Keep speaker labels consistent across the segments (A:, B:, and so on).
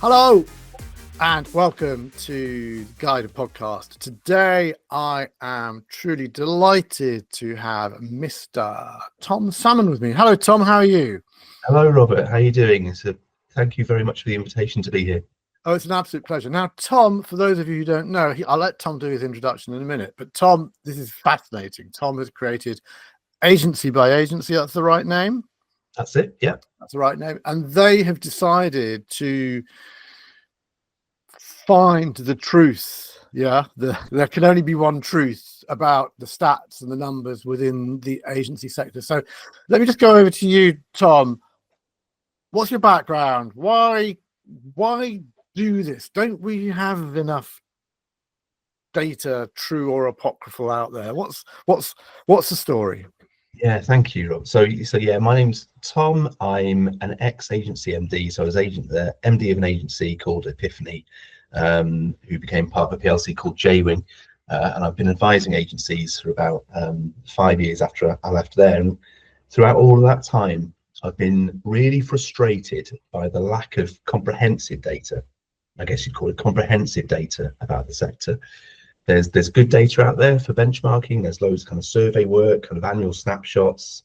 A: Hello and welcome to the Guided Podcast. Today I am truly delighted to have Mr. Tom Salmon with me. Hello Tom, how are you?
B: Hello Robert, how are you doing? Thank you very much for the invitation to be here.
A: Oh, it's an absolute pleasure. Now Tom, for those of you who don't know, I'll let Tom do his introduction in a minute, but Tom, this is fascinating. Tom has created Agency by Agency, that's the right name?
B: That's it, yeah.
A: That's the right name. And they have decided to find the truth. There can only be one truth about the stats and the numbers within the agency sector. So let me just go over to you, Tom. What's your background? Why do this? Don't we have enough data, true or apocryphal, out there? What's the story?
B: Yeah, thank you, Rob. So yeah, my name's Tom. I'm an ex-agency MD. So I was MD of an agency called Epiphany, who became part of a PLC called Jaywing, and I've been advising agencies for about 5 years after I left there. And throughout all of that time, I've been really frustrated by the lack of comprehensive data. I guess you'd call it comprehensive data about the sector. There's good data out there for benchmarking. There's loads of kind of survey work, kind of annual snapshots.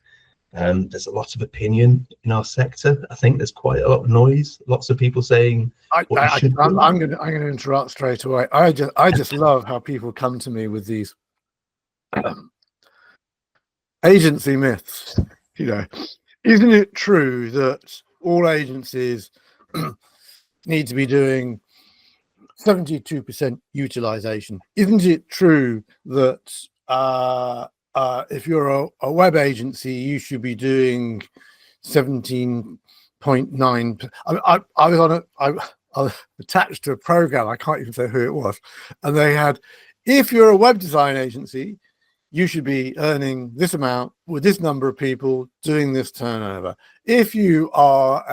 B: There's a lot of opinion in our sector. I think there's quite a lot of noise. Lots of people saying
A: I'm going to interrupt straight away. I just love how people come to me with these agency myths. Isn't it true that all agencies need to be doing 72% utilization? Isn't it true that if you're a web agency, you should be doing 17.9? I was attached to a program, I can't even say who it was, and they had, if you're a web design agency, you should be earning this amount with this number of people doing this turnover. If you are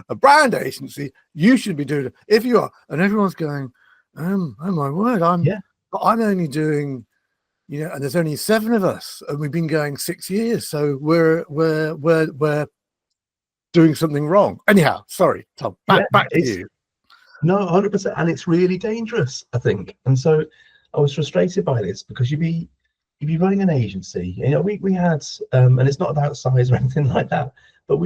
A: a brand agency, you should be doing it. If you are, and everyone's going, oh my word, I'm only doing, and there's only 7 of us, and we've been going 6 years, so we're doing something wrong. Anyhow, sorry, Tom, back to you.
B: No, 100%, and it's really dangerous, I think. And so I was frustrated by this because you'd be running an agency. We had, and it's not about size or anything like that, but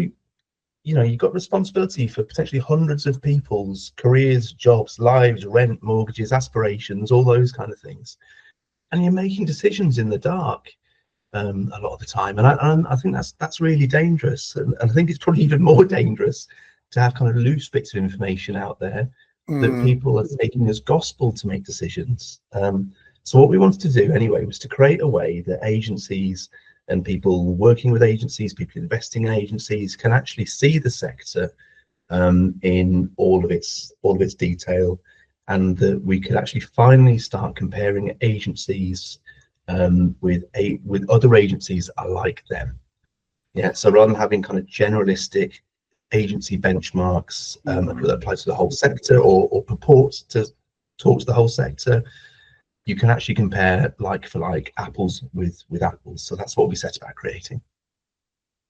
B: you've got responsibility for potentially hundreds of people's careers, jobs, lives, rent, mortgages, aspirations, all those kind of things. And you're making decisions in the dark a lot of the time. And I think that's really dangerous. And I think it's probably even more dangerous to have kind of loose bits of information out there that people are taking as gospel to make decisions. So what we wanted to do anyway was to create a way that agencies and people working with agencies, people investing in agencies, can actually see the sector in all of its detail, and that we could actually finally start comparing agencies with other agencies alike them. Yeah. So rather than having kind of generalistic agency benchmarks that apply to the whole sector or purport to talk to the whole sector, you can actually compare like for like, apples with apples. So that's what we set about creating.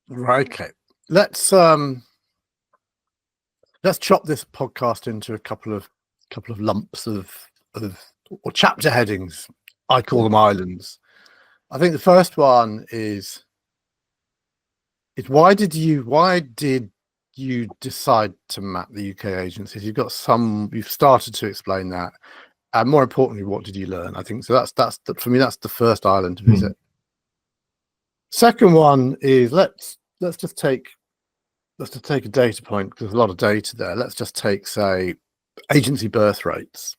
A: Right. Okay. Let's chop this podcast into a couple of lumps of or chapter headings. I call them islands. I think the first one is why did you decide to map the UK agencies? You've started to explain that. And more importantly, what did you learn? I think so. That's for me. That's the first island to visit. Second one is let's just take a data point, because there's a lot of data there. Let's just take, say, agency birth rates.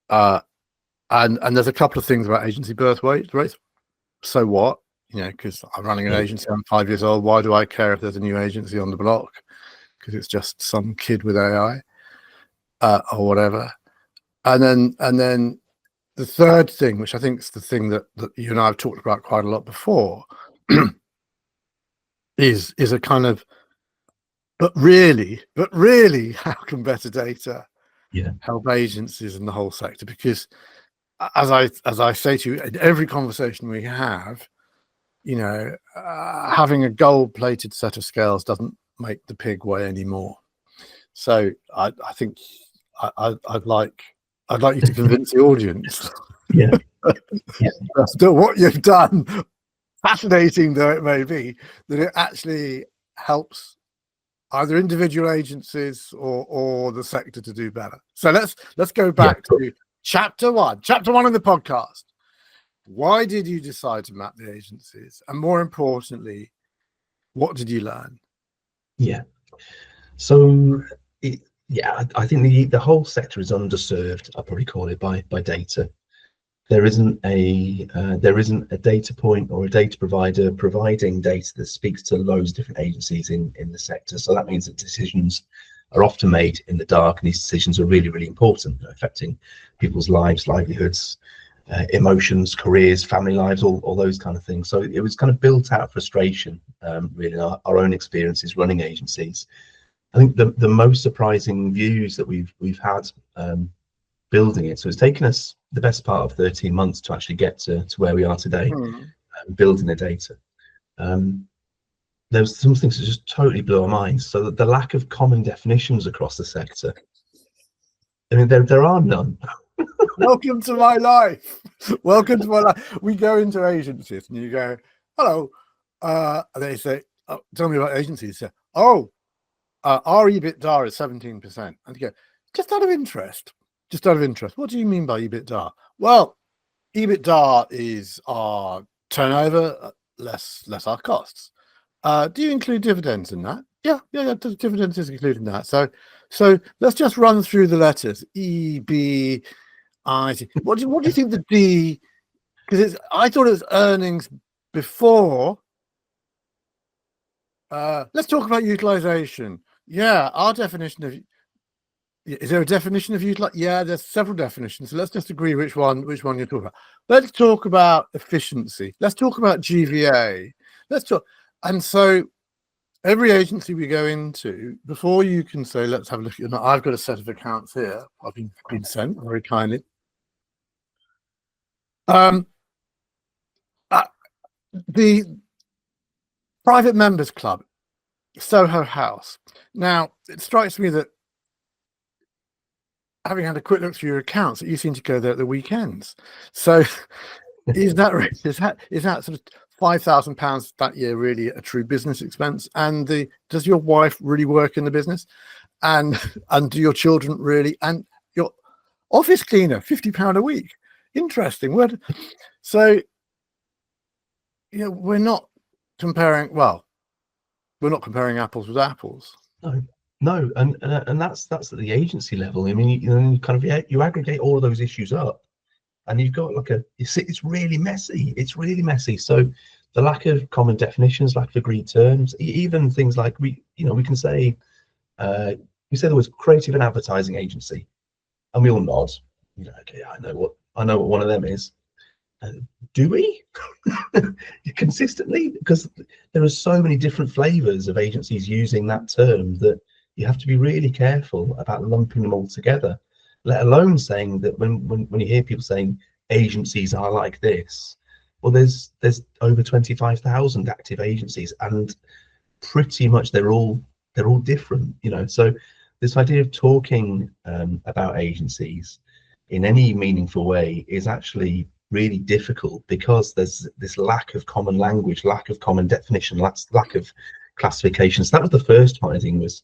A: And there's a couple of things about agency birth rates. So what? Because I'm running an agency. I'm 5 years old. Why do I care if there's a new agency on the block? Because it's just some kid with AI or whatever. And then the third thing, which I think is the thing that you and I have talked about quite a lot before, is a kind of, but really, how can better data help agencies in the whole sector? Because as I say to you, in every conversation we have, having a gold-plated set of scales doesn't make the pig weigh anymore. So I think I'd like you to convince the audience.
B: Yeah. Yeah.
A: After what you've done, fascinating though it may be, that it actually helps either individual agencies or the sector to do better. So let's go back to chapter one of the podcast. Why did you decide to map the agencies, and more importantly, what did you learn?
B: Yeah. So I think the whole sector is underserved. I'll probably call it by data. There isn't a data point or a data provider providing data that speaks to loads of different agencies in the sector. So that means that decisions are often made in the dark, and these decisions are really, really important, affecting people's lives, livelihoods, emotions, careers, family lives, all those kind of things. So it was kind of built out of frustration, really, our own experiences running agencies. I think the most surprising views that we've had building it. So it's taken us the best part of 13 months to actually get to where we are today, building the data. There's some things that just totally blew our minds. So the lack of common definitions across the sector. I mean, there are none.
A: Welcome to my life. Welcome to my life. We go into agencies and you go, hello. And they say, oh, tell me about agencies. Say, oh, our EBITDA is 17%. And you go, just out of interest, what do you mean by EBITDA? Well, EBITDA is our turnover less our costs. Do you include dividends in that? Yeah, dividends is included in that. So let's just run through the letters. E, B, I, C. What do you think the D? Because I thought it was earnings before. Let's talk about utilization. Yeah, our definition of, is there a definition of utilization? Yeah, there's several definitions. So let's just agree which one you're talking about. Let's talk about efficiency. Let's talk about GVA. And so every agency we go into, before you can say, let's have a look at your, I've got a set of accounts here. I've been sent very kindly. The Private Members Club, Soho House. Now, it strikes me that, having had a quick look through your accounts, that you seem to go there at the weekends. So is that sort of £5,000 that year really a true business expense? And does your wife really work in the business? And do your children really? And your office cleaner, £50 a week. Interesting word. So, we're not comparing apples with apples.
B: No, and that's at the agency level. I mean, you aggregate all of those issues up, and you've got it's really messy. It's really messy. So the lack of common definitions, lack of agreed terms, even things like we can say we say there was creative and advertising agency, and we all nod. Okay, I know what one of them is. Do we consistently? Because there are so many different flavors of agencies using that term that you have to be really careful about lumping them all together, let alone saying that when you hear people saying agencies are like this, well, there's over 25,000 active agencies, and pretty much they're all different, so this idea of talking about agencies in any meaningful way is actually really difficult, because there's this lack of common language, lack of common definition, lack of classification. So that was the first one, I think, was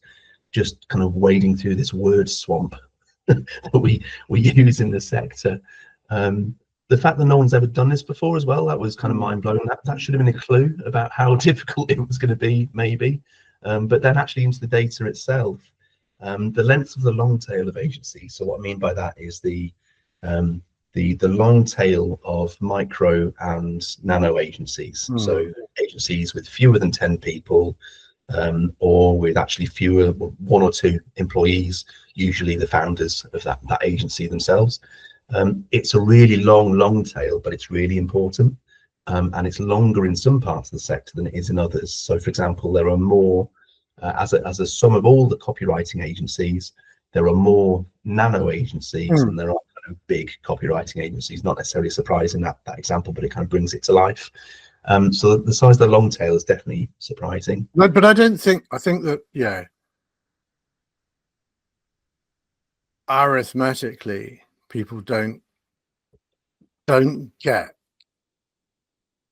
B: just kind of wading through this word swamp that we use in the sector. The fact that no one's ever done this before as well, that was kind of mind-blowing. That should have been a clue about how difficult it was going to be, maybe. But then actually into the data itself, the length of the long tail of agencies. So what I mean by that is the long tail of micro and nano agencies. So agencies with fewer than 10 people, or with actually fewer, 1 or 2 employees, usually the founders of that agency themselves. It's a really long tail, but it's really important, and it's longer in some parts of the sector than it is in others. So for example, there are more as a sum of all the copywriting agencies, there are more nano agencies than there are big copywriting agencies. Not necessarily surprising that example, but it kind of brings it to life. So the size of the long tail is definitely surprising.
A: No, but I think that arithmetically people don't get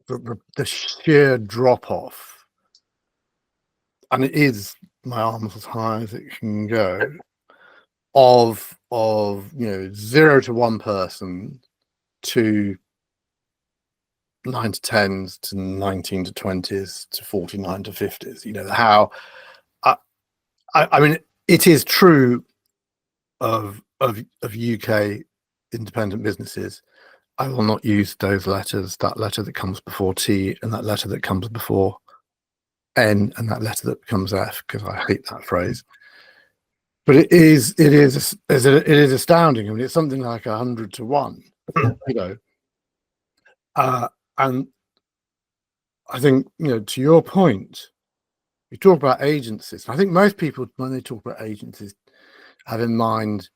A: the sheer drop off, and it is my arms as high as it can go, of 0 to 1 person to 9 to 10s to 19 to 20s to 49 to 50s. How I mean, it is true of UK independent businesses. I will not use those letters, that letter that comes before T and that letter that comes before N and that letter that becomes F, because I hate that phrase. But it is astounding. I mean, it's something like 100 to 1, and I think, to your point, you talk about agencies. I think most people, when they talk about agencies, have in mind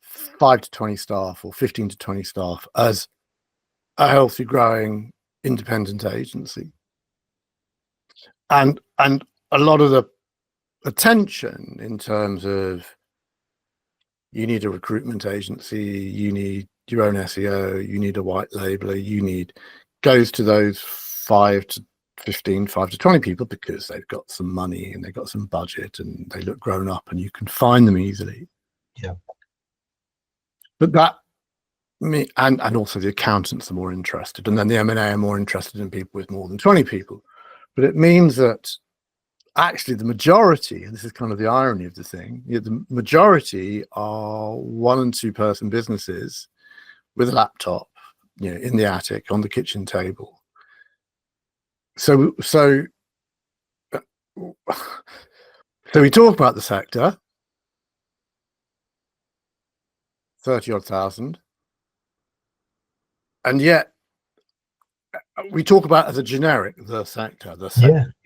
A: 5 to 20 staff or 15 to 20 staff as a healthy, growing, independent agency. And a lot of the attention in terms of, you need a recruitment agency, you need your own SEO, you need a white labeler, goes to those 5 to 15, 5 to 20 people, because they've got some money and they've got some budget and they look grown up and you can find them easily.
B: Yeah.
A: But and also the accountants are more interested, and then the M&A are more interested in people with more than 20 people. But it means that actually the majority, and this is kind of the irony of the thing, the majority are 1 and 2 person businesses with a laptop, in the attic on the kitchen table. So we talk about the sector, 30 odd thousand, and yet we talk about as a generic the sector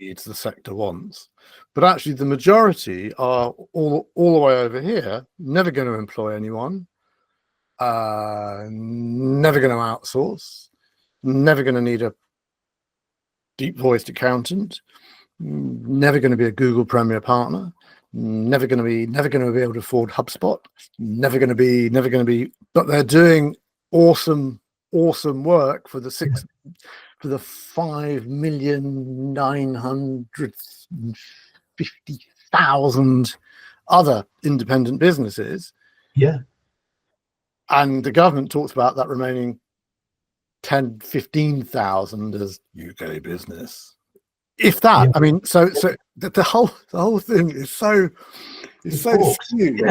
A: needs, the sector wants, but actually the majority are all the way over here, never going to employ anyone, never going to outsource, never going to need a deep voiced accountant, never going to be a Google Premier partner, never going to be able to afford HubSpot, never going to be, but they're doing awesome work for the 5,950,000 other independent businesses.
B: Yeah.
A: And the government talks about that remaining 10, 15,000 as UK business. If that, yeah. I mean, so the whole thing is so skewed.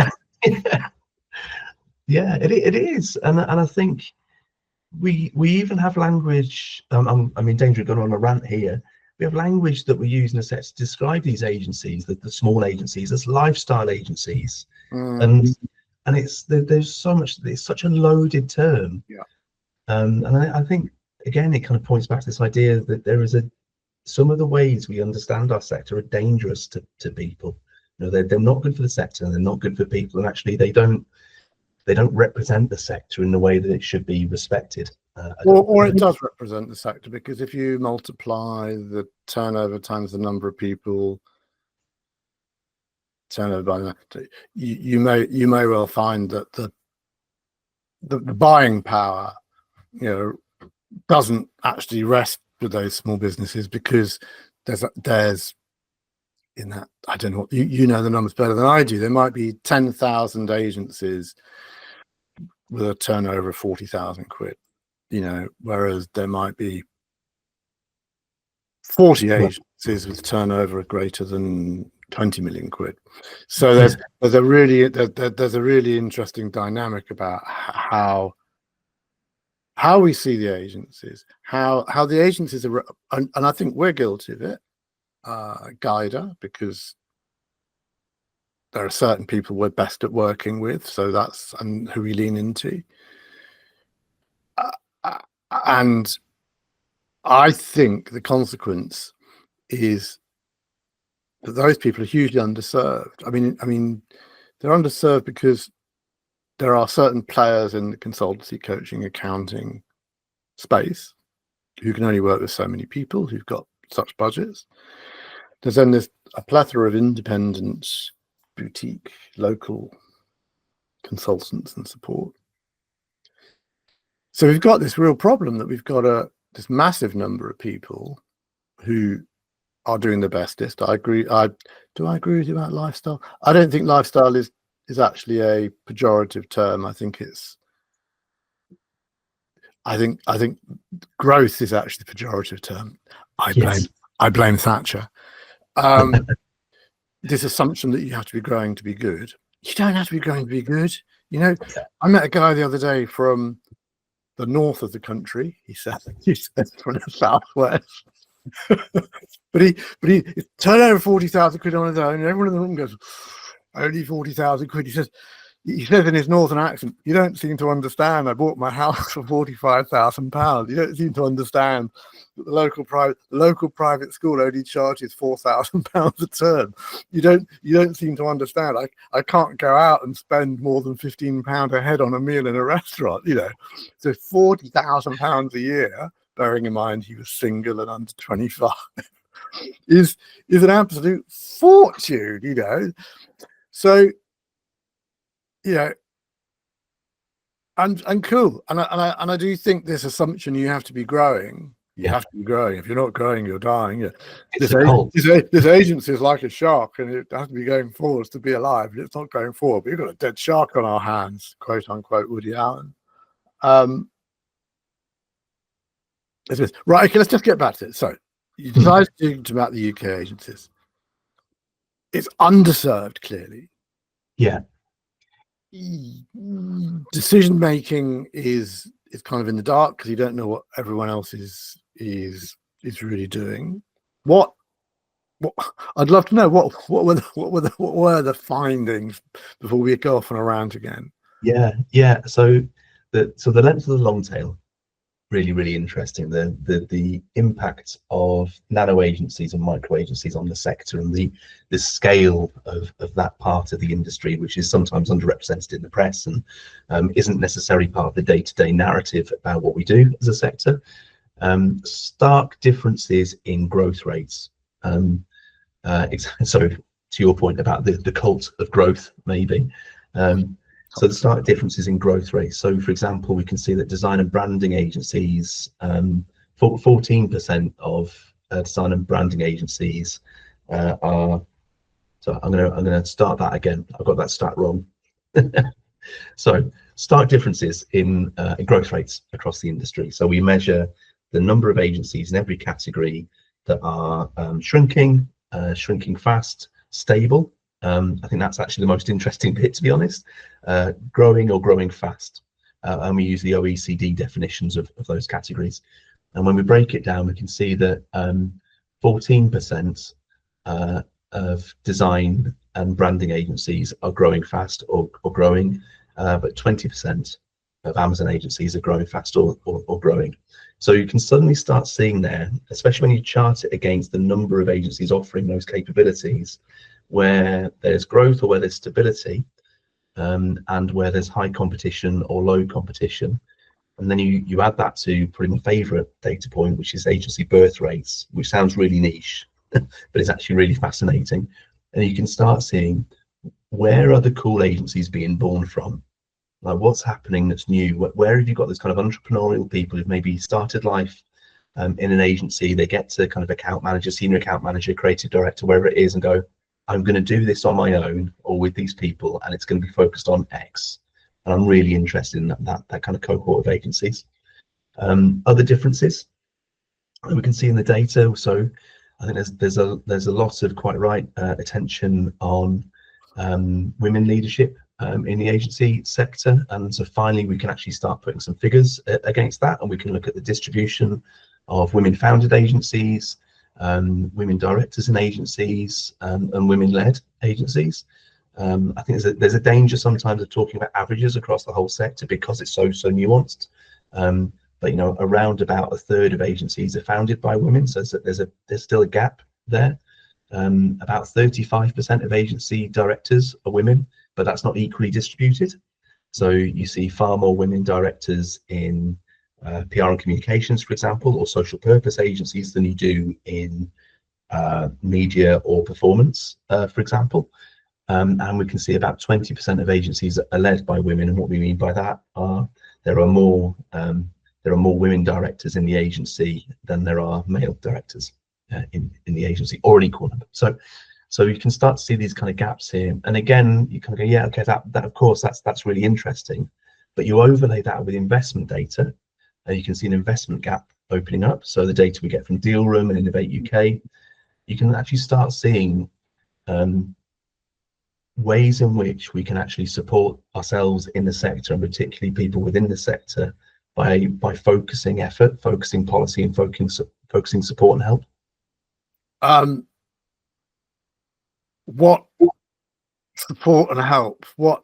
B: Yeah, it is, and I think we even have language. I'm in danger of going on a rant here. We have language that we use in a set to describe these agencies, the small agencies, as lifestyle agencies, and there's so much. It's such a loaded term.
A: Yeah.
B: And I think again it kind of points back to this idea that there is some of the ways we understand our sector are dangerous to people. They're not good for the sector, and they're not good for people, and actually they don't represent the sector in the way that it should be respected.
A: Or it does represent the sector, because if you multiply the turnover times the number of people, turnover by that, you may well find that the buying power, doesn't actually rest with those small businesses, because there's in that, I don't know what, you know the numbers better than I do, there might be 10,000 agencies with a turnover of 40,000 quid, whereas there might be 40 agencies with turnover greater than 20 million quid. So there's a really interesting dynamic about how we see the agencies, how the agencies are, and I think we're guilty of it, Guider, because there are certain people we're best at working with, so that's and who we lean into. And I think the consequence is that those people are hugely underserved. I mean, they're underserved because there are certain players in the consultancy, coaching, accounting space who can only work with so many people who've got such budgets. There's then a plethora of independent, boutique, local consultants and support. So we've got this real problem that we've got this massive number of people who are doing the bestest. I agree. Do I agree with you about lifestyle? I don't think lifestyle is actually a pejorative term. I think growth is actually the pejorative term. I blame Thatcher. This assumption that you have to be growing to be good. You don't have to be growing to be good. You know, I met a guy the other day from the north of the country. He said from the southwest. but he turned over 40,000 quid on his own, and everyone in the room goes, only 40,000 quid. He says in his northern accent, you don't seem to understand. I bought my house for £45,000. You don't seem to understand that the local private school only charges £4,000 a term. You don't seem to understand. I can't go out and spend more than £15 a head on a meal in a restaurant. You know, so £40,000 a year, bearing in mind he was single and under 25, is an absolute fortune. You know, so. Yeah, and cool, and I do think this assumption you have to be growing. You have to be growing. If you're not growing, you're dying. Yeah. This agency is like a shark, and it has to be going forwards to be alive. And it's not going forward. We've got a dead shark on our hands, quote unquote, Woody Allen. Right. Okay, let's just get back to it. So you decided to map the UK agencies. It's underserved, clearly.
B: Yeah.
A: Decision making is kind of in the dark because you don't know what everyone else is really doing. What I'd love to know what were the findings before we go off on a rant again.
B: Yeah. So the length of the long tail, really interesting. The impact of nano agencies and micro agencies on the sector, and the scale of that part of the industry, which is sometimes underrepresented in the press and isn't necessarily part of the day-to-day narrative about what we do as a sector. Stark differences in growth rates. So to your point about the cult of growth, maybe. So the stark differences in growth rates. So, for example, we can see that design and branding agencies, 14% of design and branding agencies are. So I'm gonna start that again. I got that stat wrong. So stark differences in growth rates across the industry. So we measure the number of agencies in every category that are shrinking fast, stable. I think that's actually the most interesting bit, to be honest. Growing or growing fast, and we use the OECD definitions of those categories. And when we break it down, we can see that 14% of design and branding agencies are growing fast or growing, but 20% of Amazon agencies are growing fast or growing. So you can suddenly start seeing there, especially when you chart it against the number of agencies offering those capabilities, where there's growth or where there's stability, and where there's high competition or low competition. And then you add that to probably my favorite data point, which is agency birth rates, which sounds really niche, but it's actually really fascinating. And you can start seeing, where are the cool agencies being born from? Like, what's happening that's new? Where have you got this kind of entrepreneurial people who've maybe started life in an agency? They get to kind of account manager, senior account manager, creative director, wherever it is, and go, I'm going to do this on my own or with these people, and it's going to be focused on X. And I'm really interested in that kind of cohort of agencies. Other differences we can see in the data. So I think there's a lot of, quite right, attention on women leadership in the agency sector, and so finally we can actually start putting some figures against that, and we can look at the distribution of women-founded agencies, women directors in agencies, and women-led agencies. I think there's a danger sometimes of talking about averages across the whole sector because it's so nuanced. But you know, around about a third of agencies are founded by women, so there's still a gap there. About 35% of agency directors are women, but that's not equally distributed. So you see far more women directors in PR and communications, for example, or social purpose agencies than you do in media or performance, for example. And we can see about 20% of agencies are led by women. And what we mean by that are there are more women directors in the agency than there are male directors in the agency, or an equal number. So you can start to see these kind of gaps here. And again, you kind of go, yeah, okay, that of course that's really interesting. But you overlay that with investment data, and you can see an investment gap opening up. So the data we get from Dealroom and Innovate UK, you can actually start seeing ways in which we can actually support ourselves in the sector, and particularly people within the sector, by focusing effort, focusing policy, and focusing support and help.
A: What support and help? What?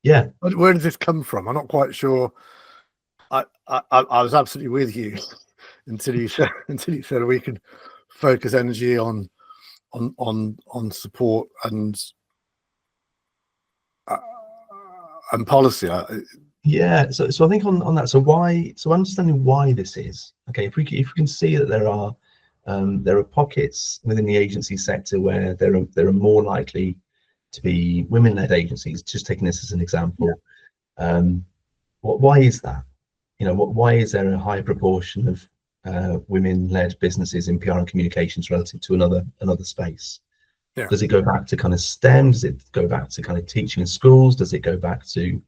B: Yeah.
A: Where does this come from? I'm not quite sure. I was absolutely with you until you said we can focus energy on support and policy.
B: Yeah, so I think on that, so understanding why this is okay. If we can see that there are pockets within the agency sector where there are more likely to be women-led agencies. Just taking this as an example, why is that? You know, why is there a high proportion of women-led businesses in PR and communications relative to another space?
A: Yeah.
B: Does it go back to kind of STEM? Does it go back to kind of teaching in schools? Does it go back to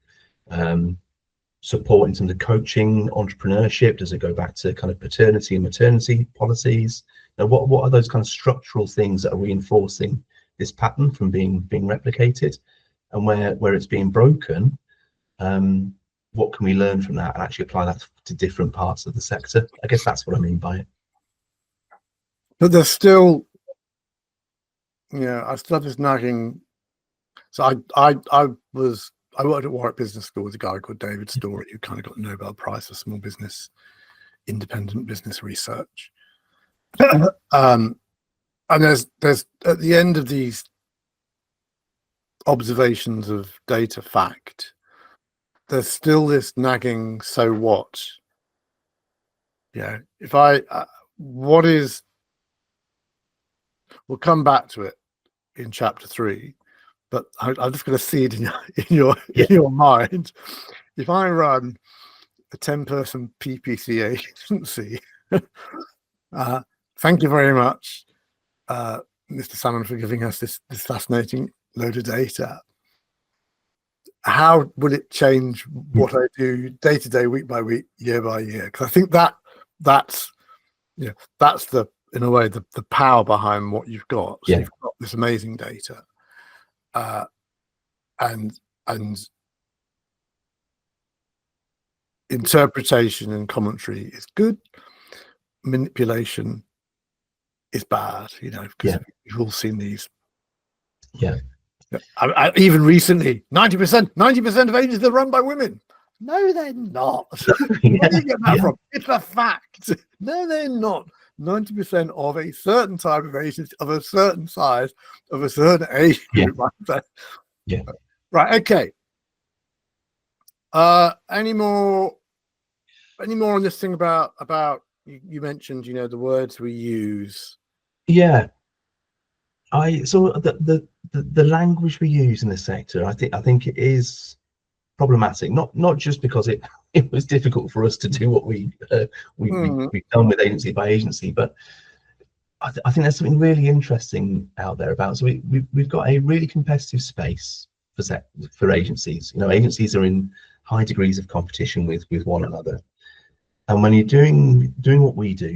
B: support in terms of coaching, entrepreneurship? Does it go back to kind of paternity and maternity policies? Now, what are those kind of structural things that are reinforcing this pattern from being replicated? And where it's being broken, what can we learn from that and actually apply that to different parts of the sector? I guess that's what I mean by it.
A: But there's still, I still have this nagging. So I worked at Warwick Business School with a guy called David Storey, who kind of got the Nobel Prize for small business, independent business research. And there's at the end of these observations of data fact, there's still this nagging, so what? Yeah, what is, we'll come back to it in chapter 3, but I'm just going to see it in your mind. If I run a 10-person PPC agency, thank you very much, Mr. Salmon, for giving us this fascinating load of data. How will it change what I do day to day, week by week, year by year? Because I think that's the, in a way, the power behind what you've got. So you've got this amazing data, and interpretation and commentary is good. Manipulation is bad, because we've all seen these.
B: Yeah.
A: Even recently, 90% of agencies are run by women. No, they're not. Where do you get that from? It's a fact. No, they're not. 90% of a certain type of agency, of a certain size, of a certain age group.
B: Yeah.
A: Right. Okay. Any more on this thing about you mentioned, the words we use?
B: Yeah. So the language we use in the sector, I think it is problematic. Not just because it was difficult for us to do what we've done with agency by agency, but I think there's something really interesting out there about. So we've got a really competitive space for agencies. Agencies are in high degrees of competition with one another, and when you're doing what we do,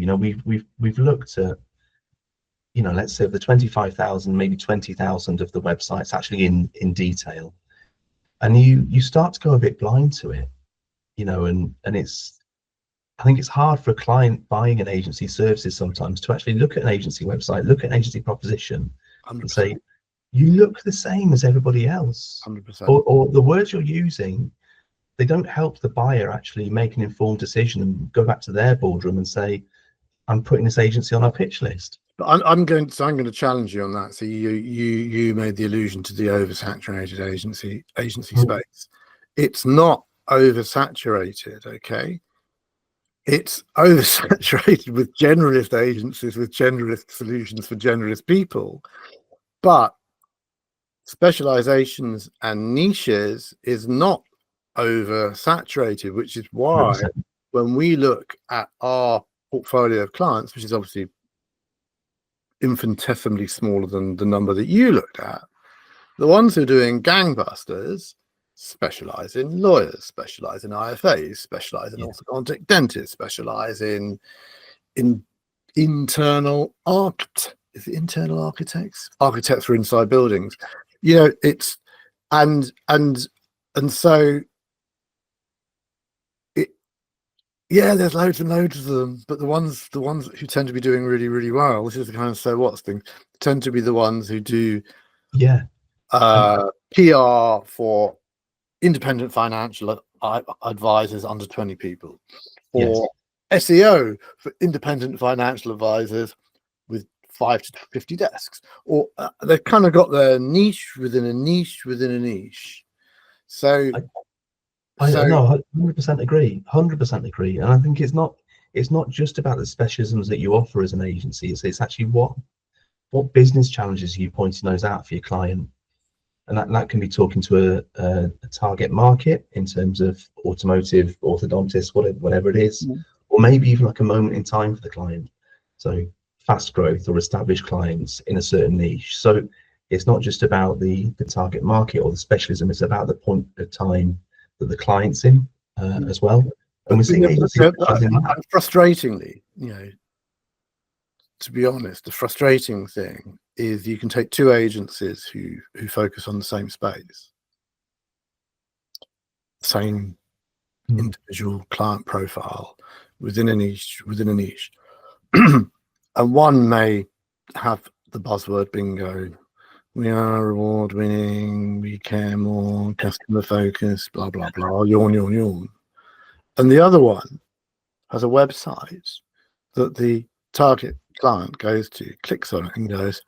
B: we've looked at, let's say of the 25,000, maybe 20,000 of the websites actually in detail, and you start to go a bit blind to it, and I think it's hard for a client buying an agency services sometimes to actually look at an agency website, look at an agency proposition, 100%. And say, you look the same as everybody else.
A: 100%.
B: Or the words you're using, they don't help the buyer actually make an informed decision and go back to their boardroom and say, I'm putting this agency on our pitch list.
A: But I'm going to challenge you on that. So you made the allusion to the oversaturated agency space. It's not oversaturated, okay? It's oversaturated with generalist agencies, with generalist solutions for generalist people. But specializations and niches is not oversaturated, which is why
B: 100%.
A: when we look at our portfolio of clients, which is obviously infinitesimally smaller than the number that you looked at, the ones who are doing gangbusters specialize in lawyers, specialize in IFAs, specialize in orthodontic dentists, specialize in internal architects for inside buildings. You know, it's and so it, yeah, there's loads and loads of them, but the ones who tend to be doing really, really well, this is the kind of so what's thing, tend to be the ones who do PR for independent financial advisors under 20 people, or SEO for independent financial advisors with 5 to 50 desks, or they've kind of got their niche within a niche within a niche. So
B: I know, 100% agree, 100% agree. And I think it's not just about the specialisms that you offer as an agency. It's actually what business challenges are you pointing those out for your client. And that can be talking to a target market in terms of automotive, orthodontists, whatever it is, or maybe even like a moment in time for the client. So fast growth or established clients in a certain niche. So it's not just about the target market or the specialism, it's about the point of time that the client's in as well. And we're seeing agencies
A: frustratingly, you know, to be honest, the frustrating thing is you can take two agencies who focus on the same space, same individual client profile within a niche, and one may have the buzzword bingo. We are award winning, we care more, customer focused, blah, blah, blah, yawn, yawn, yawn. And the other one has a website that the target client goes to, clicks on it and goes,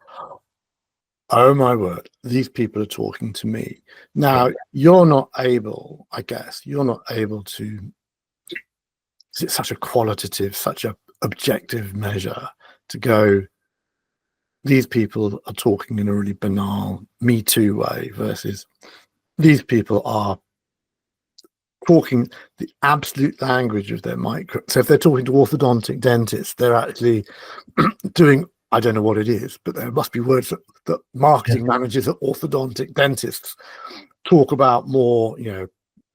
A: oh my word, these people are talking to me. Now, you're not able, I guess, to, it's such a qualitative, such a objective measure to go, these people are talking in a really banal Me Too way versus these people are talking the absolute language of their micro. So if they're talking to orthodontic dentists, they're actually doing, I don't know what it is, but there must be words that marketing managers at orthodontic dentists talk about more, you know,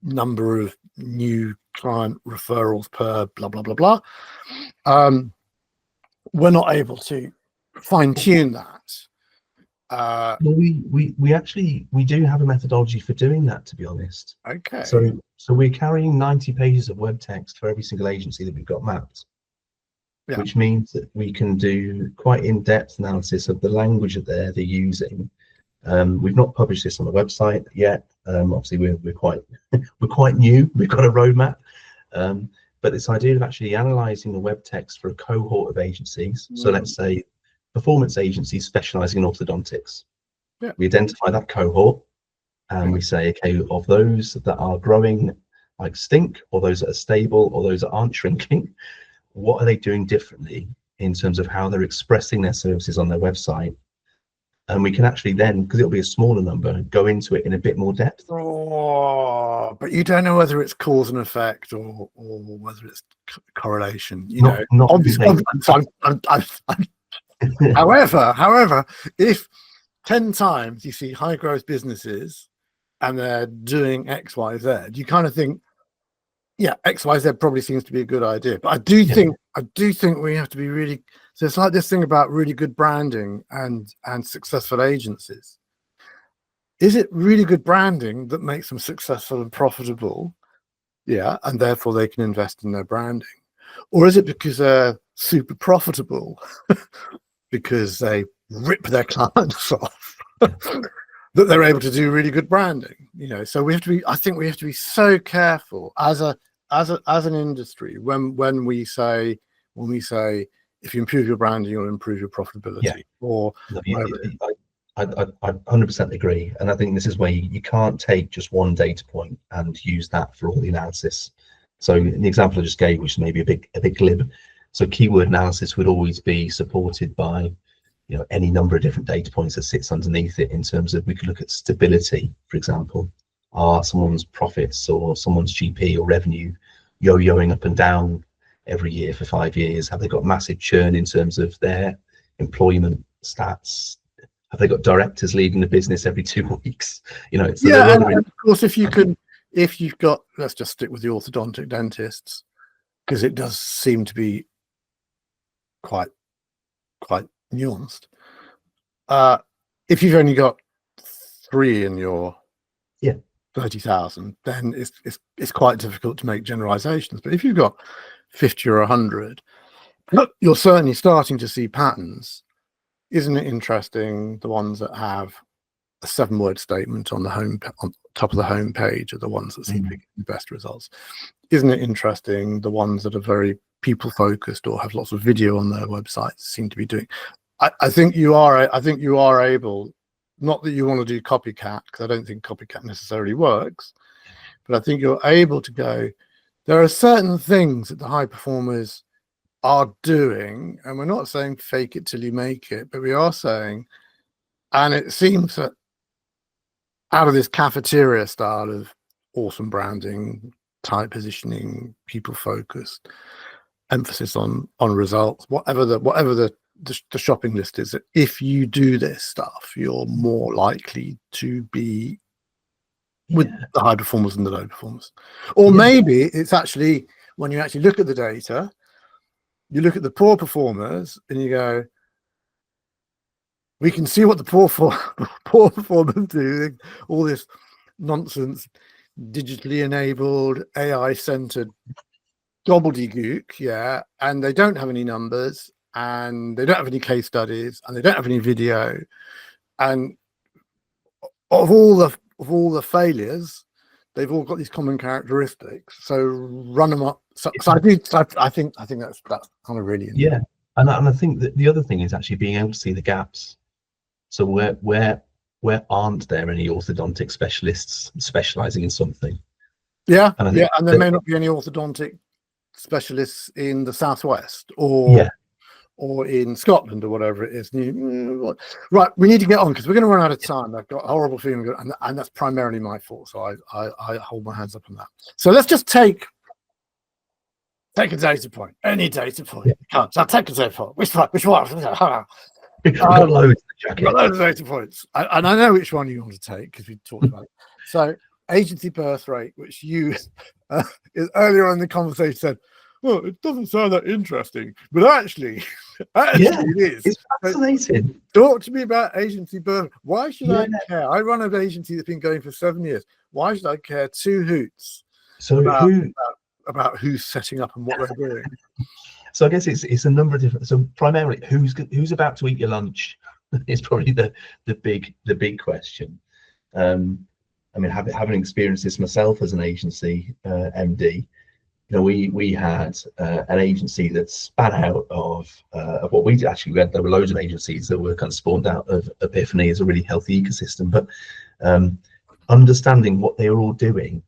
A: number of new client referrals per blah, blah, blah, blah. We're not able to fine tune that.
B: Well, we actually do have a methodology for doing that, to be honest.
A: Okay.
B: So we're carrying 90 pages of web text for every single agency that we've got mapped, which means that we can do quite in-depth analysis of the language that they're using. We've not published this on the website yet. Obviously, we're quite new. We've got a roadmap, but this idea of actually analysing the web text for a cohort of agencies. So let's say performance agencies specialising in orthodontics. We identify that cohort and we say, okay, of those that are growing like stink, or those that are stable, or those that aren't shrinking, what are they doing differently in terms of how they're expressing their services on their website? And we can actually then, because it'll be a smaller number, go into it in a bit more depth.
A: Oh, but you don't know whether it's cause and effect or whether it's correlation. You know, obviously. However, if 10 times you see high growth businesses and they're doing X, Y, Z, you kind of think, yeah, X, Y, Z probably seems to be a good idea. But I do think we have to be really, so it's like this thing about really good branding and successful agencies. Is it really good branding that makes them successful and profitable? Yeah, and therefore they can invest in their branding. Or is it because they're super profitable because they rip their clients off that they're able to do really good branding? You know, so I think we have to be so careful as an industry when we say if you improve your branding, you'll improve your profitability.
B: I 100% agree, and I think this is where you can't take just one data point and use that for all the analysis. So the example I just gave, which may be a bit glib, so keyword analysis would always be supported by any number of different data points that sits underneath it, in terms of, we could look at stability, for example. Are someone's profits or someone's GP or revenue yo-yoing up and down every year for 5 years? Have they got massive churn in terms of their employment stats? Have they got directors leaving the business every 2 weeks? So
A: yeah, and of course, if you've got, let's just stick with the orthodontic dentists, because it does seem to be quite nuanced. If you've only got 3 in your 30,000, then it's quite difficult to make generalizations. But if you've got 50 or 100, you're certainly starting to see patterns. Isn't it interesting? The ones that have a 7-word statement on top of the home page are the ones that seem to get the best results. Isn't it interesting? The ones that are very people focused or have lots of video on their websites seem to be doing. I think you are able, not that you want to do copycat, because I don't think copycat necessarily works, but I think you're able to go, there are certain things that the high performers are doing, and we're not saying fake it till you make it, but we are saying, and it seems that out of this cafeteria style of awesome branding, tight positioning, people focused, emphasis on results, whatever the shopping list is, that if you do this stuff, you're more likely to be with the high performers and the low performers. Or maybe it's actually, when you actually look at the data, you look at the poor performers and you go, we can see what the poor performers do, all this nonsense, digitally enabled, AI centered gobbledygook, and they don't have any numbers, and they don't have any case studies, and they don't have any video, and of all the failures, they've all got these common characteristics. So run them up. So I think that's kind of really interesting.
B: And I think that the other thing is actually being able to see the gaps. So where aren't there any orthodontic specialists specializing in something? And there may not be any orthodontic specialists in the Southwest or in Scotland or whatever it is. Right, we need to get on because we're going to run out of time. I've got a horrible feeling, and that's primarily my fault. So I hold my hands up on that. So let's just take a data point, any data point. So I'll take a data point. Which one? We've got loads
A: of data points, and I know which one you want to take because we talked about it. So agency birth rate, which you earlier in the conversation said, well, it doesn't sound that interesting, but actually it is.
B: It's fascinating.
A: Talk to me about agency birth. Why should I care? I run an agency that's been going for 7 years. Why should I care 2 hoots about who's setting up and what they're doing?
B: So I guess it's a number of different. So primarily, who's about to eat your lunch is probably the big question. I mean, having experienced this myself as an agency MD, we had an agency that span out of what we actually had. There were loads of agencies that were kind of spawned out of Epiphany as a really healthy ecosystem, but understanding what they were all doing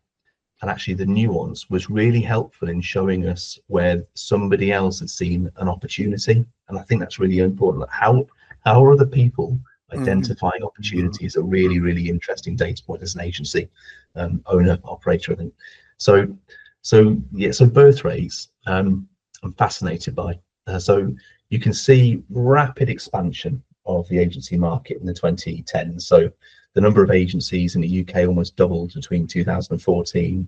B: and actually the nuance was really helpful in showing us where somebody else had seen an opportunity. And I think that's really important. Like how are other people identifying opportunities? A really, really interesting data point as an agency owner, operator, I think. So birth rates, I'm fascinated by. So you can see rapid expansion of the agency market in the 2010s. So the number of agencies in the UK almost doubled between 2015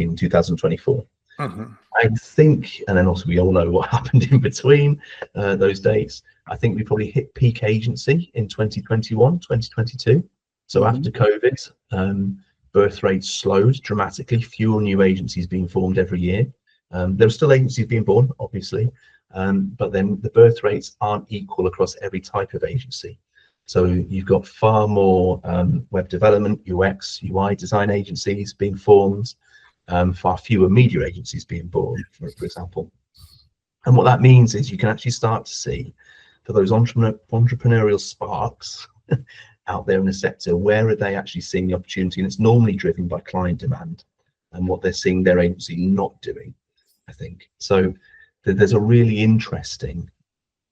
B: and 2024. I think, and then also we all know what happened in between those dates. I think we probably hit peak agency in 2021, 2022. So after COVID, birth rates slowed dramatically, fewer new agencies being formed every year. There were still agencies being born, obviously, but then the birth rates aren't equal across every type of agency. So you've got far more web development, UX, UI design agencies being formed, far fewer media agencies being born, for example. And what that means is you can actually start to see for those entrepreneurial sparks out there in the sector, where are they actually seeing the opportunity? And it's normally driven by client demand and what they're seeing their agency not doing, I think. So there's a really interesting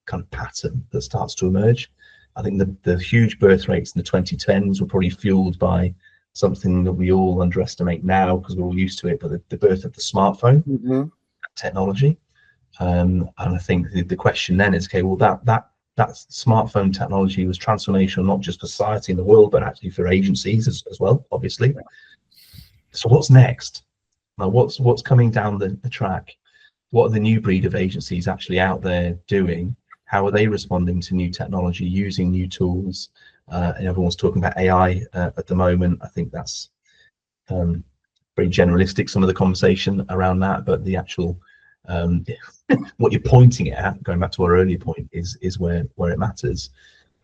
B: kind of pattern that starts to emerge. I think the huge birth rates in the 2010s were probably fueled by something that we all underestimate now because we're all used to it, but the birth of the smartphone technology. And I think the question then is, okay, well, that smartphone technology was transformational, not just for society and the world, but actually for agencies as well, obviously. So what's next? Now, what's coming down the track? What are the new breed of agencies actually out there doing? How are they responding to new technology, using new tools? And everyone's talking about AI at the moment. I think that's very generalistic, some of the conversation around that, but the actual what you're pointing at, going back to our earlier point, is where it matters.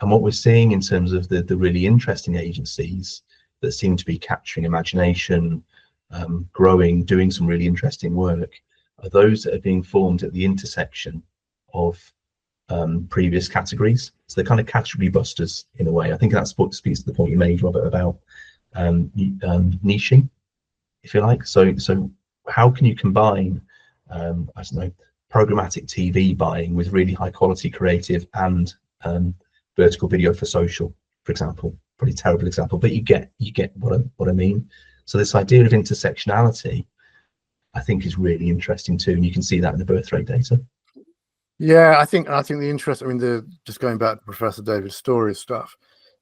B: And what we're seeing in terms of the really interesting agencies that seem to be capturing imagination, growing, doing some really interesting work, are those that are being formed at the intersection of previous categories. So they're kind of category busters in a way. I think that's what speaks to the point you made, Robert, about niching, if you like. So how can you combine I don't know, programmatic TV buying with really high quality creative and vertical video for social, for example? Pretty terrible example, but you get what I mean. So this idea of intersectionality, I think, is really interesting too, and you can see that in the birth rate data.
A: Yeah, I think the interest. I mean, just going back to Professor David Story's stuff,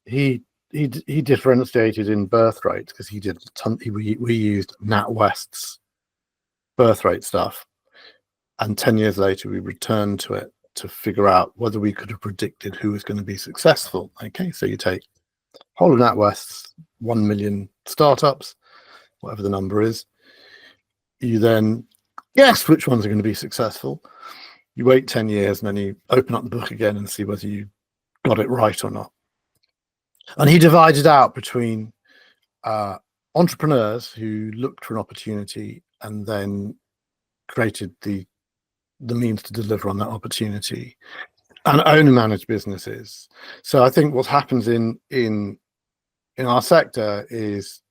A: he differentiated in birth rates because he did a ton. We used NatWest's birth rate stuff, and 10 years later we returned to it to figure out whether we could have predicted who was going to be successful. Okay, so you take whole of NatWest's 1 million startups, whatever the number is. You then guess which ones are going to be successful. You wait 10 years and then you open up the book again and see whether you got it right or not. And he divided out between entrepreneurs who looked for an opportunity and then created the means to deliver on that opportunity, and owner managed businesses. So I think what happens in our sector is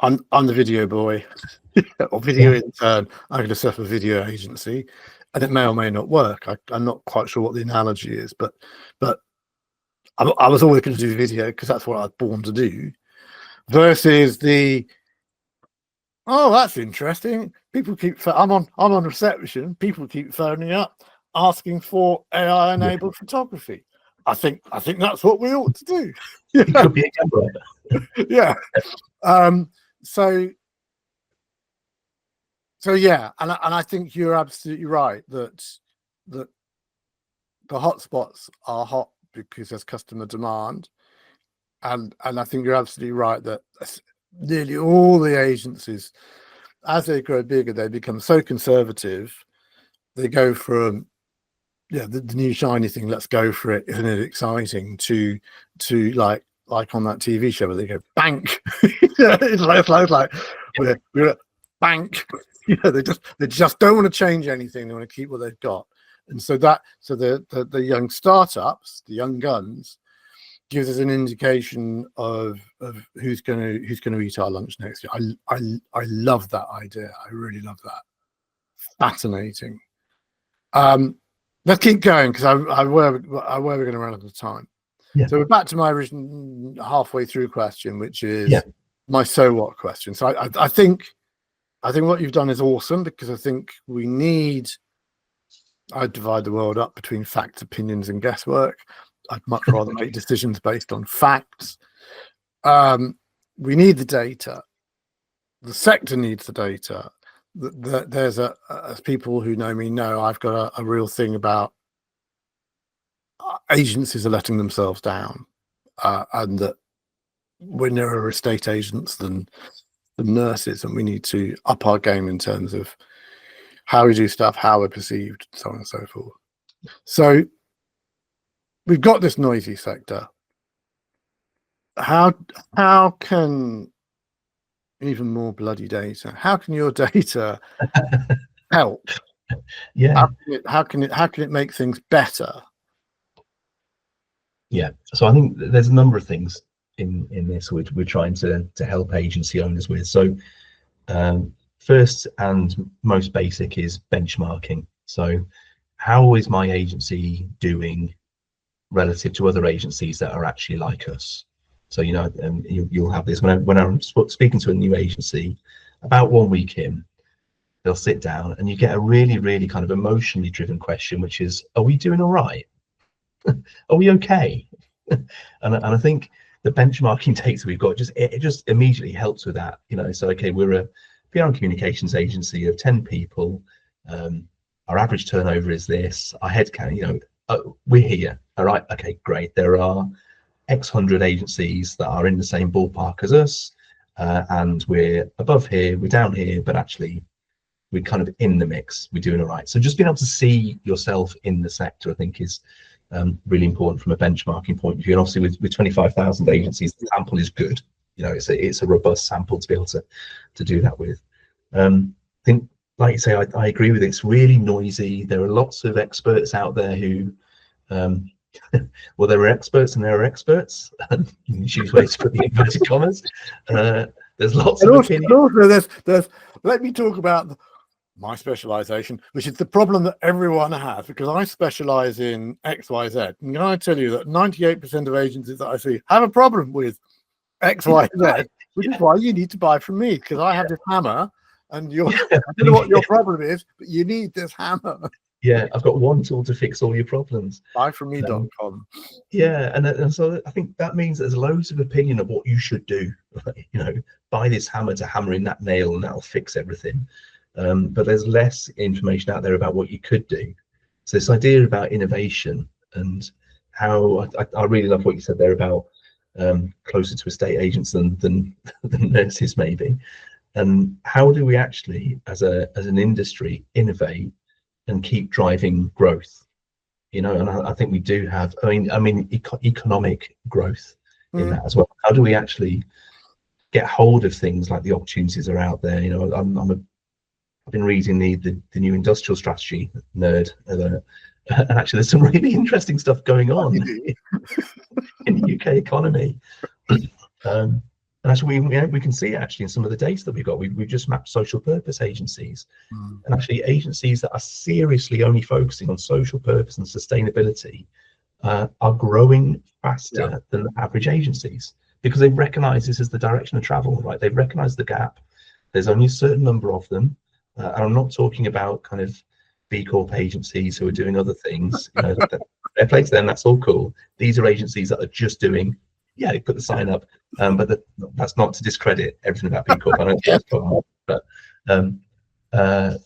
A: I'm the video boy or video intern. I'm going to set up a video agency, and it may or may not work. I'm not quite sure what the analogy is, but I was always going to do video because that's what I was born to do. Versus oh, that's interesting. People keep. I'm on reception. People keep phoning up, asking for AI-enabled photography. I think that's what we ought to do.
B: It could be a camera.
A: Yeah. So yeah, and I think you're absolutely right that the hotspots are hot because there's customer demand, and I think you're absolutely right that nearly all the agencies, as they grow bigger, they become so conservative. They go from the new shiny thing, let's go for it, isn't it exciting, to like on that TV show where they go bank. It's like we're at bank. They just don't want to change anything. They want to keep what they've got. And so the young startups, the young guns, gives us an indication of who's going to eat our lunch next year. I love that idea. I really love that. Fascinating. Let's keep going because I worry we're going to run out of time.
B: Yeah.
A: So we're back to my original halfway through question, which is my so what question. So I think what you've done is awesome because I think I divide the world up between facts, opinions, and guesswork. I'd much rather make decisions based on facts. We need the data. The sector needs the data. There's as people who know me know, I've got a real thing about agencies are letting themselves down, and that we're nearer estate agents than nurses, and we need to up our game in terms of how we do stuff, how we're perceived, so on and so forth. So we've got this noisy sector. How can even more bloody data? How can your data help?
B: Yeah.
A: How can it make things better?
B: Yeah. So I think there's a number of things in this which we're trying to help agency owners with. So first and most basic is benchmarking. So how is my agency doing relative to other agencies that are actually like us? So, you know, you'll have this when I'm speaking to a new agency, about 1 week in, they'll sit down and you get a really, really kind of emotionally driven question, which is, are we doing all right? Are we okay? And I think the benchmarking data we've got it just immediately helps with that. You know, so okay, we're a PR and communications agency of 10 people. Our average turnover is this. Our headcount, you know, we're here. All right. Okay, great. There are X hundred agencies that are in the same ballpark as us, and we're above here, we're down here, but actually we're kind of in the mix. We're doing all right. So just being able to see yourself in the sector, I think, is really important from a benchmarking point of view. And obviously, with 25,000 agencies, the sample is good. You know, it's a robust sample to be able to do that with. I think, like you say, I agree with it. It's really noisy. There are lots of experts out there who, well, there are experts and there are experts. You choose ways to put the inverted commas. There's lots of opinions.
A: Also, there's. Let me talk about my specialization, which is the problem that everyone has, because I specialize in XYZ. And can I tell you that 98% of agencies that I see have a problem with XYZ, which is why you need to buy from me, because I have this hammer and I don't know what your problem is, but you need this hammer.
B: Yeah, I've got one tool to fix all your problems.
A: Buyfromme.com.
B: Yeah, and so I think that means there's loads of opinion of what you should do. You know, buy this hammer to hammer in that nail and that'll fix everything. But there's less information out there about what you could do. So this idea about innovation and how I really love what you said there about closer to estate agents than nurses maybe, and how do we actually as an industry innovate and keep driving growth? You know, and I think we do have. I mean, economic growth in that as well. How do we actually get hold of things like the opportunities are out there? You know, I've been reading the new industrial strategy nerd alert, and actually there's some really interesting stuff going on in the UK economy. And actually we can see it actually in some of the data that we've got. We've just mapped social purpose agencies, and actually agencies that are seriously only focusing on social purpose and sustainability are growing faster than the average agencies, because they've recognized this as the direction of travel, right? They've recognized the gap. There's only a certain number of them. And I'm not talking about kind of B Corp agencies who are doing other things. You know, fair play to them, that's all cool. These are agencies that are just doing, they put the sign up, but that's not to discredit everything about B Corp. I don't think but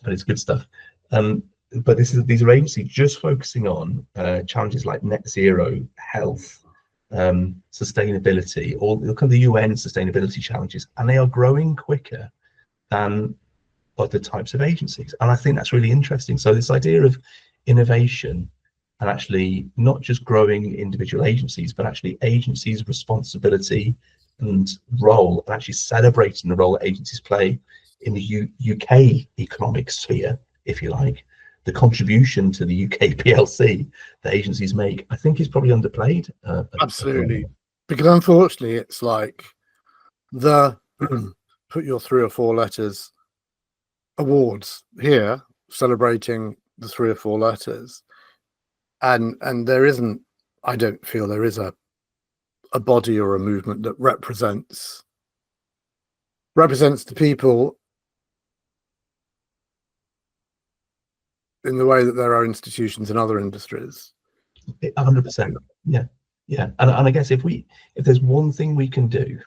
B: it's good stuff. But these are agencies just focusing on challenges like net zero, health, sustainability, all kind of the UN sustainability challenges, and they are growing quicker than other types of agencies. And I think that's really interesting. So this idea of innovation and actually not just growing individual agencies, but actually agencies' responsibility and role, and actually celebrating the role that agencies play in the UK economic sphere, if you like, the contribution to the UK PLC that agencies make, I think is probably underplayed.
A: Absolutely. Because unfortunately, it's like the put your 3 or 4 letters awards here celebrating the 3 or 4 letters, and there isn't, I don't feel there is a body or a movement that represents the people in the way that there are institutions in other industries.
B: 100%. Yeah. And I guess if there's one thing we can do,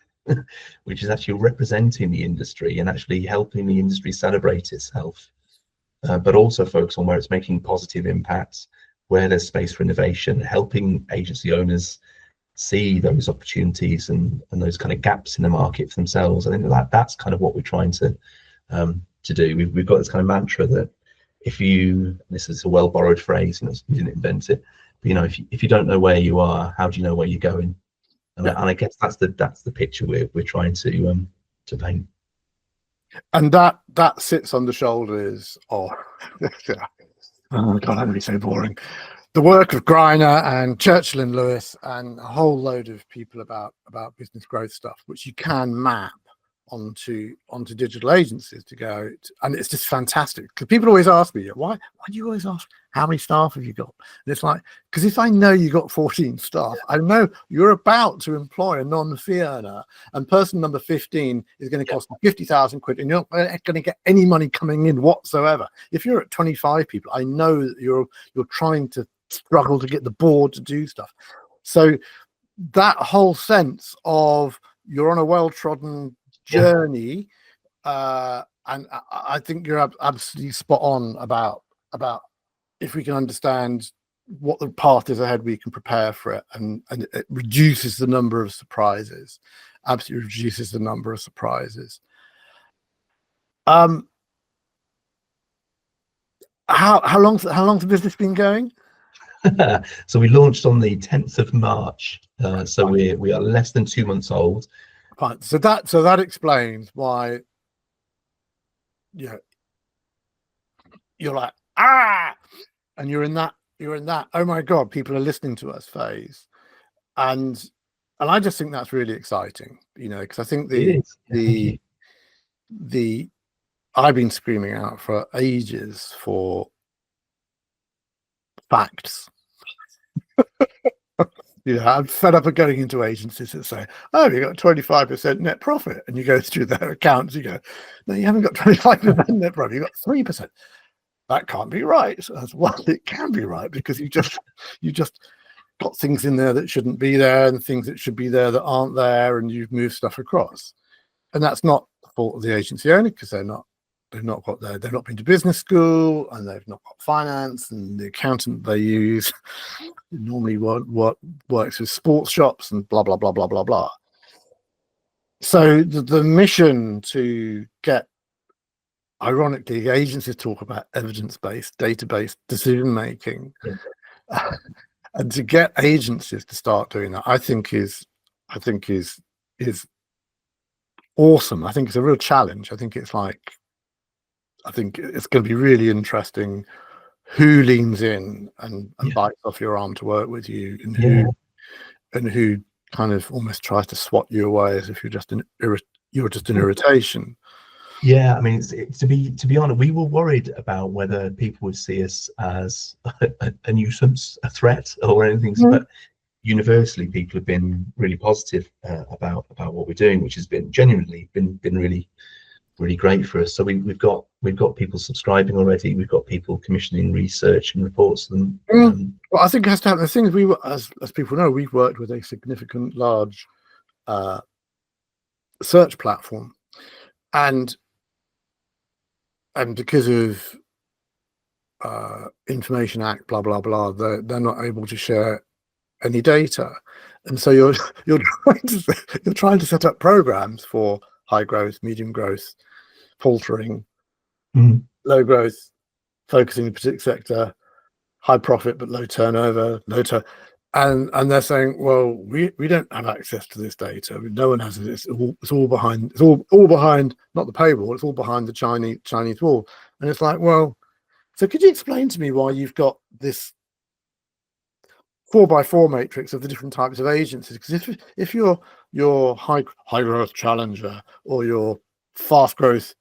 B: which is actually representing the industry and actually helping the industry celebrate itself, but also focus on where it's making positive impacts, where there's space for innovation, helping agency owners see those opportunities and those kind of gaps in the market for themselves. I think that's kind of what we're trying to do. We've got this kind of mantra that this is a well borrowed phrase, we didn't invent it, but if you don't know where you are, how do you know where you're going? And I guess that's the picture we're trying to paint.
A: And that sits on the shoulders of oh god, I'm really so boring. The work of Greiner and Churchill and Lewis and a whole load of people about business growth stuff, which you can map onto digital agencies to go, and it's just fantastic because people always ask me, why do you always ask how many staff have you got? And it's like, because if I know you got 14 staff, I know you're about to employ a non-fee earner, and person number 15 is going to cost 50,000 quid, and you're not going to get any money coming in whatsoever. If you're at 25 people, I know that you're trying to struggle to get the board to do stuff. So that whole sense of you're on a well-trodden journey, and I think you're absolutely spot on about if we can understand what the path is ahead, we can prepare for it, and it reduces the number of surprises. Absolutely reduces the number of surprises. How long's the business been going?
B: So we launched on the 10th of March. So we are less than 2 months old.
A: Fine. So that explains why you're like, and you're in that oh my god, people are listening to us phase, and I just think that's really exciting, because I think the I've been screaming out for ages for facts. I'm fed up of going into agencies that say, oh, you got 25% net profit, and you go through their accounts, you go, no, you haven't got 25% net profit, you've got 3%. That can't be right. So well, it can be right, because you just got things in there that shouldn't be there, and things that should be there that aren't there, and you've moved stuff across. And that's not the fault of the agency owner, because they've not been to business school, and they've not got finance, and the accountant they use normally works with sports shops and blah blah blah blah blah blah. So the mission to get, ironically, agencies talk about evidence-based, data-based decision making, and to get agencies to start doing that, I think is awesome. I think it's a real challenge. I think it's going to be really interesting who leans in and bites off your arm to work with you, and who kind of almost tries to swat you away as if you're just an irritation.
B: Yeah, I mean, to be honest, we were worried about whether people would see us as a nuisance, a threat, or anything. But universally, people have been really positive about what we're doing, which has been genuinely been really great for us. So we've got people subscribing already. We've got people commissioning research and reports. And
A: well, I think it has to happen. The thing is, as people know, we've worked with a significant, large search platform, and because of Information Act, blah blah blah, they're not able to share any data, and so you're trying to set up programs for high growth, medium growth, faltering, low growth, focusing in a particular sector, high profit but low turnover, and they're saying, well, we don't have access to this data. No one has it. It's all behind not the paywall. It's all behind the Chinese wall. And it's like, well, so could you explain to me why you've got this 4x4 matrix of the different types of agencies? Because if you're your high growth challenger, or your fast growth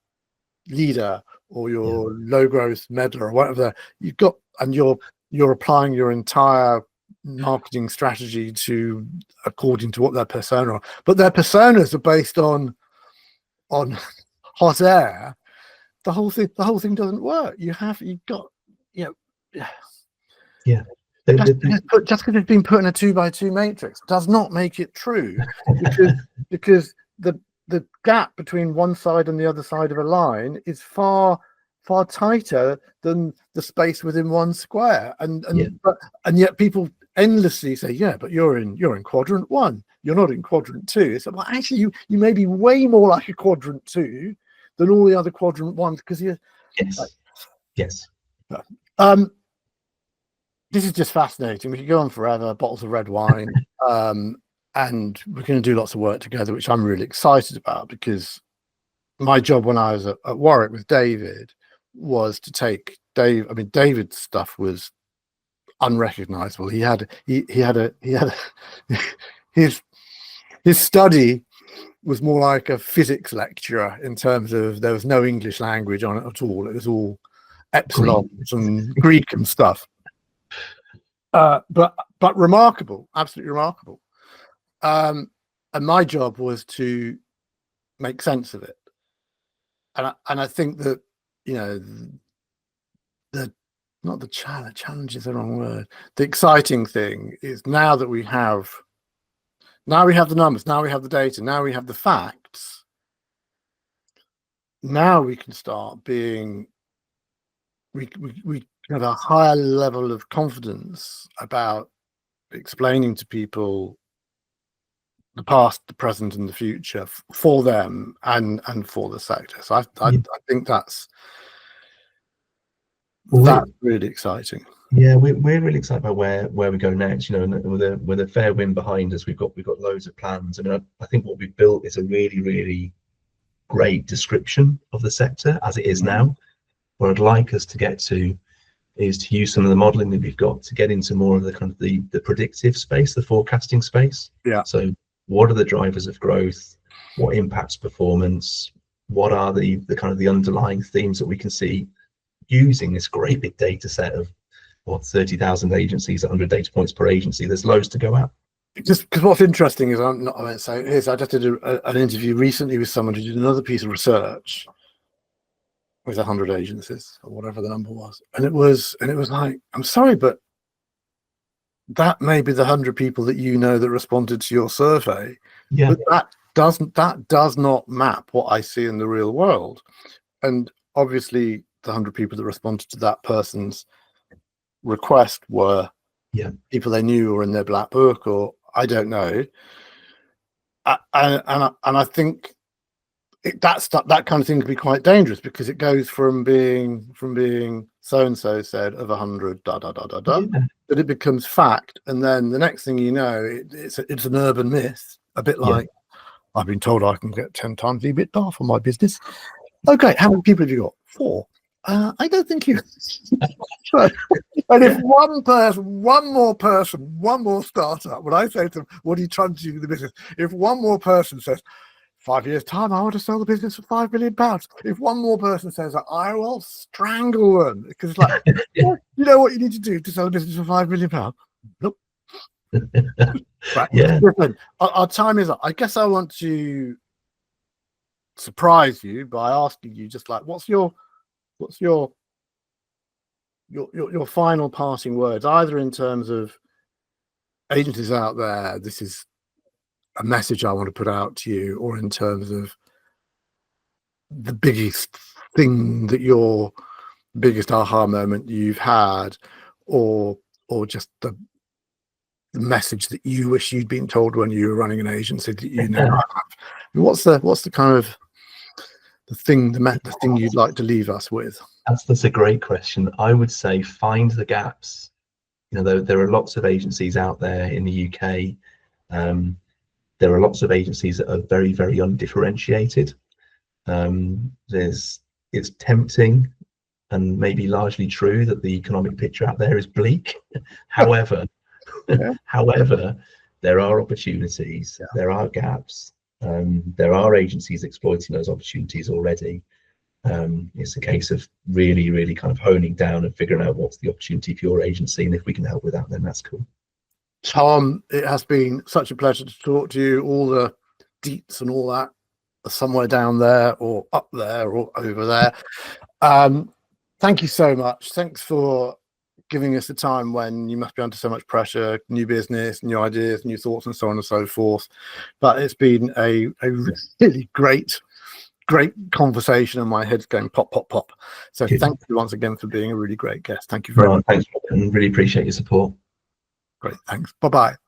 A: leader, or your low growth meddler, or whatever you've got, and you're applying your entire marketing strategy to according to what their persona are, but their personas are based on hot air, the whole thing doesn't work. Just because it's been put in a 2x2 matrix does not make it true, because the gap between one side and the other side of a line is far tighter than the space within one square, and yet people endlessly say, but you're in quadrant 1, you're not in quadrant 2. It's like, well, actually you may be way more like a quadrant 2 than all the other quadrant 1s, because you're
B: yes.
A: This is just fascinating. We could go on forever, bottles of red wine, and we're going to do lots of work together, which I'm really excited about, because my job when I was at Warwick with David was to take David's stuff was unrecognizable. His study was more like a physics lecturer in terms of there was no English language on it at all. It was all epsilons and Greek and stuff. But remarkable, absolutely remarkable. And my job was to make sense of it. And I think that, you know, not the challenge is the wrong word. The exciting thing is now we have the numbers, now we have the data, now we have the facts. Now we can start being, we have a higher level of confidence about explaining to people the past, the present, and the future for them and for the sector. So I think that's really exciting.
B: Yeah, we're really excited about where we go next. You know, and with a fair wind behind us, we've got loads of plans. I mean, I think what we've built is a really great description of the sector as it is now. What I'd like us to get to is to use some of the modeling that we've got to get into more of the kind of the predictive space, the forecasting space.
A: Yeah.
B: So what are the drivers of growth? What impacts performance? What are the kind of the underlying themes that we can see using this great big data set of 30,000 agencies, 100 data points per agency? There's loads to go at.
A: Just because what's interesting is I just did an interview recently with someone who did another piece of research with 100 agencies or whatever the number was, and it was like, I'm sorry, but that may be the 100 people that you know that responded to your survey.
B: Yeah,
A: but that does not map what I see in the real world. And obviously the 100 people that responded to that person's request were people they knew or in their black book, or I don't know. And I think that kind of thing can be quite dangerous, because it goes from being so and so said of 100 that it becomes fact, and then the next thing you know, it's an urban myth, a bit like I've been told I can get 10 times EBITDA for my business. Okay, how many people have you got? 4. I don't think you. And if one more startup, when I say to them, what are you trying to do with the business? If one more person says, 5 years' time, I want to sell the business for £5 million. If one more person says that, I will strangle them, because it's like, you know what you need to do to sell a business for £5 million? Nope. Right.
B: Yeah.
A: Listen, our time is up. I guess I want to surprise you by asking you, just like, what's your final parting words, either in terms of agencies out there, this is a message I want to put out to you, or in terms of the biggest thing that your biggest aha moment you've had, or just the message that you wish you'd been told when you were running an agency that you now have. What's the kind of the thing you'd like to leave us with?
B: That's a great question. I would say find the gaps. You know, there are lots of agencies out there in the UK. There are lots of agencies that are very, very undifferentiated. It's tempting and maybe largely true that the economic picture out there is bleak. However, there are opportunities, there are gaps, there are agencies exploiting those opportunities already. It's a case of really, really kind of honing down and figuring out what's the opportunity for your agency, and if we can help with that, then that's cool.
A: Tom, it has been such a pleasure to talk to you. All the deets and all that are somewhere down there, or up there, or over there. Thank you so much. Thanks for giving us the time when you must be under so much pressure, new business, new ideas, new thoughts, and so on and so forth. But it's been a really great conversation, and my head's going pop, pop, pop. So thank you once again for being a really great guest. Thank you very much.
B: Thanks, and really appreciate your support.
A: Great, thanks. Bye-bye.